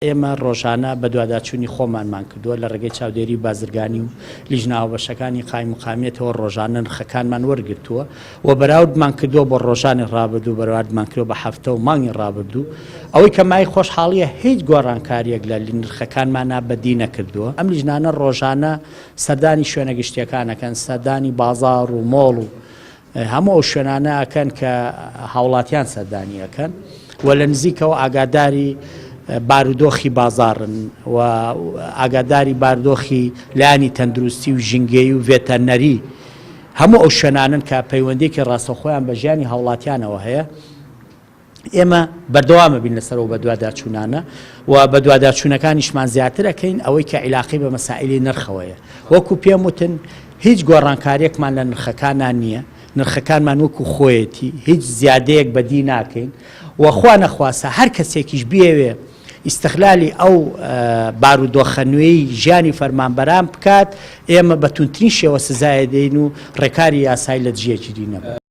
ئێمە ڕۆژانە بە دوواداچوونی خۆمانمان کردووە لە ڕێگەی چاودێری بازرگانی و لیژناوە بەشەکانی قایم و قامیەتەوە ڕۆژانە نرخەکانمان وەرگرتووە و بەراوردمان کردووە بۆ ڕۆژانی ڕابردوو بەراوردمان کردووە بە هەفتە و مانگی ڕابردوو ئەوەی کە مای خۆشحاڵیە هیچ گۆڕانکاریەک لە نرخەکانمانە بەدی نەکردووە. ئەم لیژنانە ڕۆژانە سەردانی شوێنە گشتیەکانەکەن، سەردانی بازاڕ و مۆڵ و هەموو ئەو شوێنانە ئەکەن کە هاوڵاتیان سەردانیەکەن و لە نزیکەوە ئاگاداری بارودۆخی بازاڕن و ئاگاداری بارودۆخی لایانی تەندروستی و ژینگەی و ڤێتەرنەری هەموو ئەو شوێنانن کە پەیوەندێکی ڕاستەوخۆیان بە ژیانی هاوڵاتیانەوە هەیە. ئێمە بەردەوامە بین لەسەرەوە بە دوواداچوونانە و بە دوواداچوونەکانیشمان زیاتر ئەەکەین ئەوەی کە عیلاقی بە مەسائلی نرخەوەیە. وەکو پێم وتن هیچ گۆڕانکاریەکمان لە نرخەکانان نییە، نرخەکانمان وەکو خۆیەتی هیچ زیادەیەک بەدی ناکەین و خوا نەخواسە هەر کەسێکیش بێوێ ئیستیغلالی ئەو بارودۆخەنوێی ژیانی فەرمانبەران بکات، ئێمە بە توندترین شێوە سزایە دەین و ڕێکاری یاسایی لە دژیەگیری نەبێت.